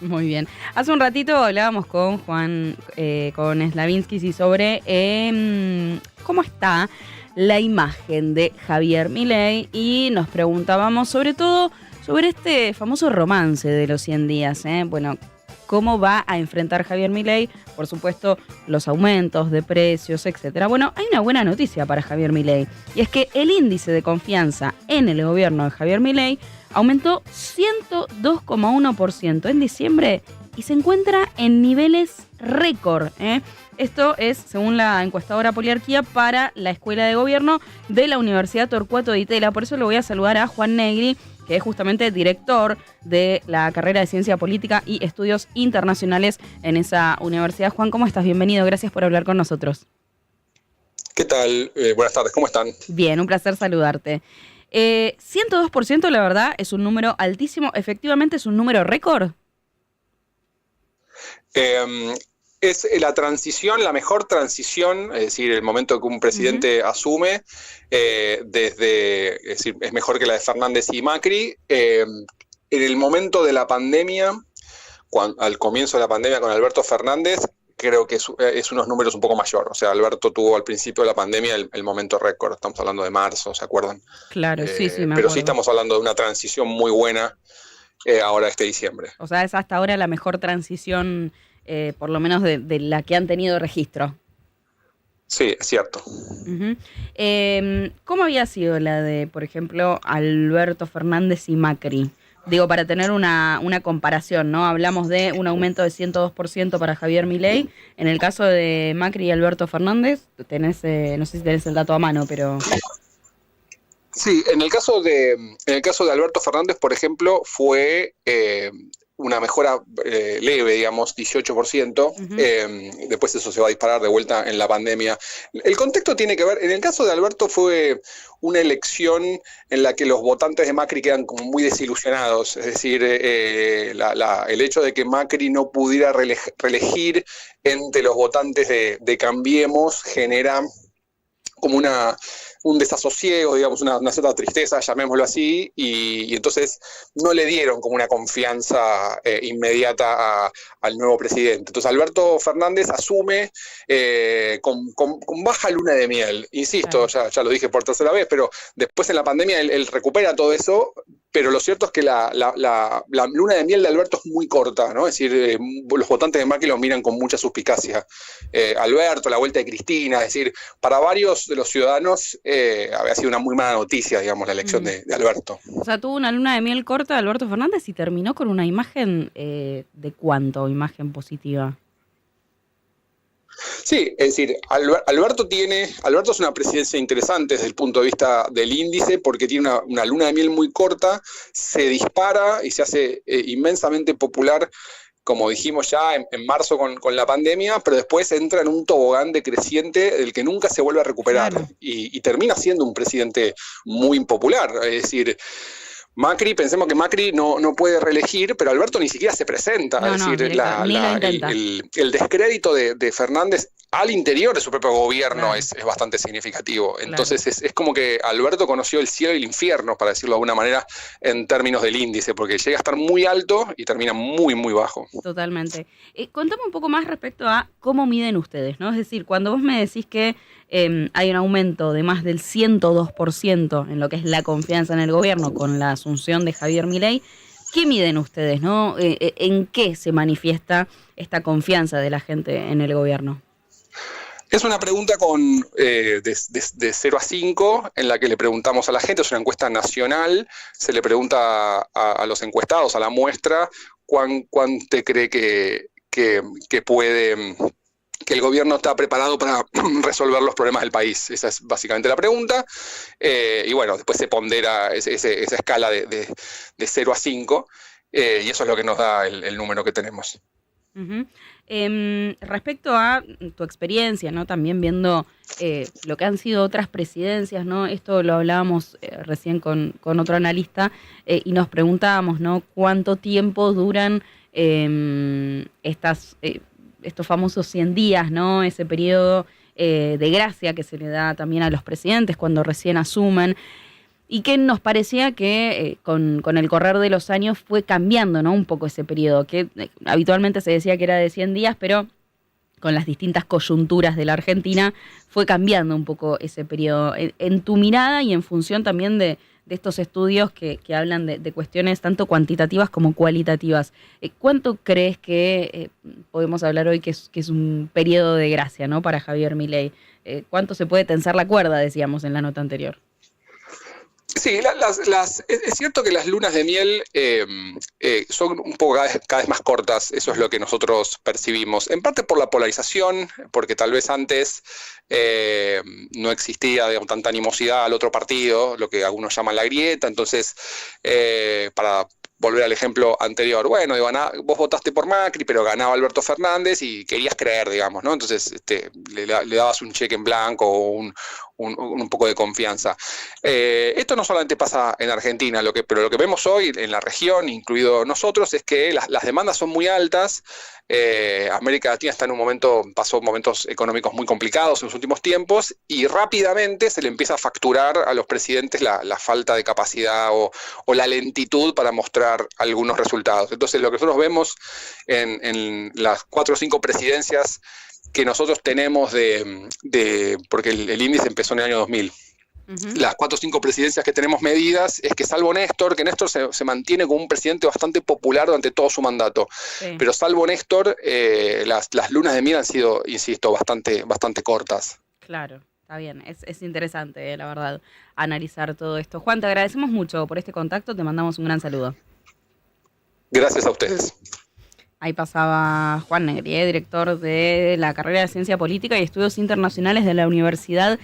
Muy bien. Hace un ratito hablábamos con Juan, con Slavinsky, sí, sobre cómo está la imagen de Javier Milei y nos preguntábamos sobre todo sobre este famoso romance de los 100 días. Bueno, cómo va a enfrentar Javier Milei, por supuesto, los aumentos de precios, etcétera. Bueno, hay una buena noticia para Javier Milei y es que el índice de confianza en el gobierno de Javier Milei aumentó 102,1% en diciembre y se encuentra en niveles récord. Esto es según la encuestadora Poliarquía para la Escuela de Gobierno de la Universidad Torcuato Di Tella. Por eso le voy a saludar a Juan Negri, que es justamente director de la carrera de Ciencia Política y Estudios Internacionales en esa universidad. Juan, ¿cómo estás? Bienvenido, gracias por hablar con nosotros. ¿Qué tal? Buenas tardes, ¿cómo están? Bien, un placer saludarte. 102%, la verdad, es un número altísimo. ¿Efectivamente es un número récord? Es la transición, la mejor transición, es decir, el momento que un presidente asume, es decir, es mejor que la de Fernández y Macri. En el momento de la pandemia, al comienzo de la pandemia con Alberto Fernández, creo que es unos números un poco mayor. O sea, Alberto tuvo al principio de la pandemia el momento récord. Estamos hablando de marzo, ¿se acuerdan? Claro, sí, me pero acuerdo. Sí estamos hablando de una transición muy buena ahora este diciembre. O sea, es hasta ahora la mejor transición, por lo menos de la que han tenido registro. Sí, es cierto. ¿Cómo había sido la de, por ejemplo, Alberto Fernández y Macri? Digo, para tener una comparación, ¿no? Hablamos de un aumento de 102% para Javier Milei. En el caso de Macri y Alberto Fernández, tenés, no sé si tenés el dato a mano, pero... Sí, en el caso de Alberto Fernández, por ejemplo, fue una mejora leve, digamos, 18%. Después eso se va a disparar de vuelta en la pandemia. El contexto tiene que ver, en el caso de Alberto fue una elección en la que los votantes de Macri quedan como muy desilusionados. Es decir, el hecho de que Macri no pudiera reelegir entre los votantes de Cambiemos genera como un desasosiego, digamos, una cierta tristeza, llamémoslo así, y entonces no le dieron como una confianza inmediata al nuevo presidente. Entonces Alberto Fernández asume con baja luna de miel, insisto, ya lo dije por tercera vez, pero después en la pandemia él recupera todo eso, pero lo cierto es que la luna de miel de Alberto es muy corta, ¿no? Es decir, los votantes de Macri lo miran con mucha suspicacia. Alberto, la vuelta de Cristina, es decir, para varios de los ciudadanos había sido una muy mala noticia, digamos, la elección de Alberto. O sea, tuvo una luna de miel corta de Alberto Fernández y terminó con una imagen ¿de cuánto? Imagen positiva. Sí, es decir, Alberto es una presidencia interesante desde el punto de vista del índice porque tiene una luna de miel muy corta, se dispara y se hace inmensamente popular, como dijimos ya en marzo con la pandemia, pero después entra en un tobogán decreciente del que nunca se vuelve a recuperar. Claro. Y termina siendo un presidente muy impopular, es decir... Macri, pensemos que Macri no puede reelegir, pero Alberto ni siquiera se presenta. Es decir, el descrédito de Fernández al interior de su propio gobierno es bastante significativo. Entonces es como que Alberto conoció el cielo y el infierno, para decirlo de alguna manera, en términos del índice, porque llega a estar muy alto y termina muy, muy bajo. Totalmente. Contame un poco más respecto a cómo miden ustedes, ¿no? Es decir, cuando vos me decís que hay un aumento de más del 102% en lo que es la confianza en el gobierno con la asunción de Javier Milei, ¿qué miden ustedes, no? ¿En qué se manifiesta esta confianza de la gente en el gobierno? Es una pregunta de 0 a 5 en la que le preguntamos a la gente, es una encuesta nacional, se le pregunta a los encuestados, a la muestra, ¿cuán te cree que el gobierno está preparado para resolver los problemas del país? Esa es básicamente la pregunta. Y bueno, después se pondera esa escala de 0 a 5, y eso es lo que nos da el número que tenemos. Respecto a tu experiencia, ¿no? También viendo lo que han sido otras presidencias, ¿no? Esto lo hablábamos recién con otro analista y nos preguntábamos, ¿no? ¿Cuánto tiempo duran estos famosos 100 días, ¿no? Ese periodo de gracia que se le da también a los presidentes cuando recién asumen. y que nos parecía que con el correr de los años fue cambiando, ¿no? Un poco ese periodo, que habitualmente se decía que era de 100 días, pero con las distintas coyunturas de la Argentina fue cambiando un poco ese periodo. En tu mirada y en función también de estos estudios que hablan de cuestiones tanto cuantitativas como cualitativas, ¿cuánto crees que podemos hablar hoy que es un periodo de gracia, ¿no? Para Javier Milei? ¿Cuánto se puede tensar la cuerda, decíamos en la nota anterior? Sí, es cierto que las lunas de miel son un poco cada vez más cortas, eso es lo que nosotros percibimos. En parte por la polarización, porque tal vez antes no existía, digamos, tanta animosidad al otro partido, lo que algunos llaman la grieta. Entonces, para volver al ejemplo anterior, bueno, digo, vos votaste por Macri, pero ganaba Alberto Fernández y querías creer, digamos, ¿no? Entonces le dabas un cheque en blanco o un poco de confianza. Esto no solamente pasa en Argentina, pero lo que vemos hoy en la región, incluido nosotros, es que las demandas son muy altas. América Latina pasó momentos económicos muy complicados en los últimos tiempos y rápidamente se le empieza a facturar a los presidentes la falta de capacidad o la lentitud para mostrar algunos resultados. Entonces lo que nosotros vemos en las 4 o 5 presidencias que nosotros tenemos porque el índice empezó en el año 2000. Las 4 o 5 presidencias que tenemos medidas es que salvo Néstor, que Néstor se mantiene como un presidente bastante popular durante todo su mandato, sí. Pero salvo Néstor, las lunas de miel han sido, insisto, bastante cortas. Claro, está bien, es interesante, la verdad, analizar todo esto. Juan, te agradecemos mucho por este contacto, te mandamos un gran saludo. Gracias a ustedes. Ahí pasaba Juan Negrier, director de la carrera de Ciencia Política y Estudios Internacionales de la Universidad